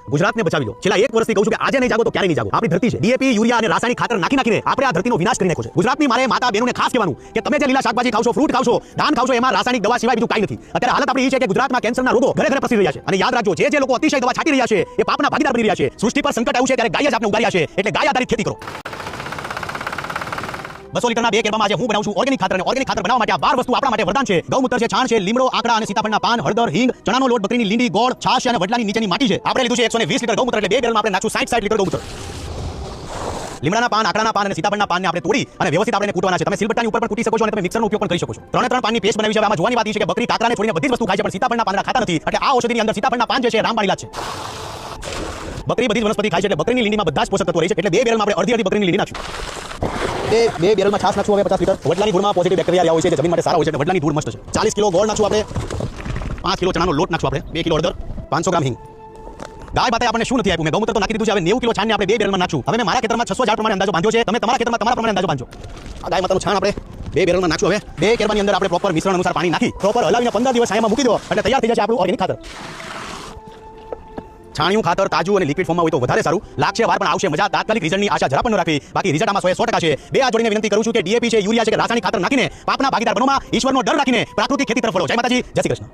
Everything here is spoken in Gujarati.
ગુજરાતને બચાવી લો। છેલ્લા 1 વર્ષથી કહું છું કે આજે નહીં જાગો તો ક્યારે નહીં જાગો। આપણી ધરતી છે, ડીએપી, યુરિયા અને રાસાયણિક ખાતર નાખીને આપણે આ ધરતીનો વિનાશ કરી નાખ્યો છે। ગુજરાતની મારે માતા બહેનોને ખાસ કહેવાનું કે તમે જે લીલા શાકભાજી ખાવશો, ફ્રૂટ ખાવશો, ધાન ખાવશો, એમાં રાસાયણિક દવા સિવાય બીજું કાંઈ નથી। અત્યારે હાલત આપણી એ છે કે ગુજરાતમાં કેન્સરના રોગો ઘરે ઘરે પ્રસરી રહ્યા છે અને યાદ રાખજો, જે લોકો અતિશય દવા છાંટી રહ્યા છે એ પાપના ભાગીદાર બની રહ્યા છે। સૃષ્ટિ પર સંકટ આવ્યું છે ત્યારે ગાય જ આપને ઉગાર્યા છે, એટલે ગાય આધારિત ખેતી કરો। 200 લીટરના 2 કેરમાં આજે હું બનાવું છું ઓર્ગેનિક ખાતર, અને ઓર્ગેનિક ખાતર બનાવવા માટે આ 12 વસ્તુ આપણા માટે વરદાન છે। ગૌમૂત્ર છે, છાણ છે, લીમડો, આંકડા અને સીતાફળના પાન, હળદર, હિંગ, ચણાનો લોટ, બકરીની લીંડી, ગોળ, છાશ અને વડલાની નીચેની માટી છે। આપણે લીધું છે 120 લીટર ગૌમૂત્ર, એટલે 2 બેરલમાં આપણે નાખશું 60 લીટર ગૌમૂત્ર। લીમડાના પાન, આંકડાના પાન અને સીતાફળના પાનને આપણે તોડી અને વ્યવસ્થિત આપણે કૂટવાના છે। તમે સિલબટ્ટાની ઉપર પણ કૂટી શકો છો અને તમે મિક્સરનો ઉપયોગ પણ કરી શકો છો। 3 પાનની પેસ્ટ બનાવી છે। આમાં જોવાની વાત એ છે કે બકરી કાકરાને છોડીને બધી જ વસ્તુ ખાય છે, પણ સીતાફળના પાંદડા ખાતા નથી, એટલે આ ઔષધિની અંદર સીતાફળના પાન જે છે રામબાણ ઇલાજ છે। બકરી બધી જ વનસ્પતિ ખાય છે, એટલે બકરીની લીંડીમાં બધા જ પોષક તત્વો રહે છે, એટલે 2 બેરલમાં આપણે અડધી બકરીની લીંડી નાખશું। 2 બેરલમાં છાશ નાખશું હવે 50 લીટર। વડલાની ધૂળમાં પોઝિટિવ બેક્ટેરિયા હોય છે, જે જમીન માટે સારા હોય છે, એટલે વડલાની ધૂળ મસ્ત છે। 40 કિલો ગોળ નાખશું આપણે, 5 કિલો ચણાનો લોટ નાખશું આપણે, 2 કિલો હળદર, 500 ગ્રામ હિંગ। ગાય માતાએ આપણને શું નથી આપ્યું? મેં ગૌમૂત્ર તો નાખી દીધું છે, હવે 90 કિલો છાણને આપણે 2 બેરલમાં નાખશું। હવે મેં મારા ખેતરમાં 600 ઝાડ પ્રમાણે અંદાજો બાંધ્યો છે, તમે તમારા ખેતરમાં તમારા પ્રમાણે અંદાજો બાંધજો। આ ગાય માતાનું છાણ આપણે 2 બેરલમાં નાખશું। હવે 2 કેરવાની અંદર આપણે પ્રોપર મિશ્રણ અનુસાર પાણી નાખી પ્રોપર હલાવીને 15 દિવસ છાયામાં મૂકી દો, એટલે તૈયાર થઈ જશે આપણું ઓર્ગેનિક ખાતર। છાણિયું ખાતર તાજું અને લિક્વિડ ફોર્મમાં હોય તો વધારે સારું લાગશે, વાર પણ આવશે મજા। તાત્કાલિક રિઝલ્ટની આશા જરા પણ ન રાખવી, બાકી રિઝલ્ટ આમાં 100% છે। 2 હાથ જોડીને વિનંતી કરું છું કે ડીએપી છે, યુરિયા છે કે રાસાયણિક ખાતર નાખીને પાપના ભાગીદાર બનોમાં ઈશ્વરનો ડર રાખીને પ્રાકૃતિક ખેતી તરફ વળો। જય માતાજી, જય શ્રી કૃષ્ણ।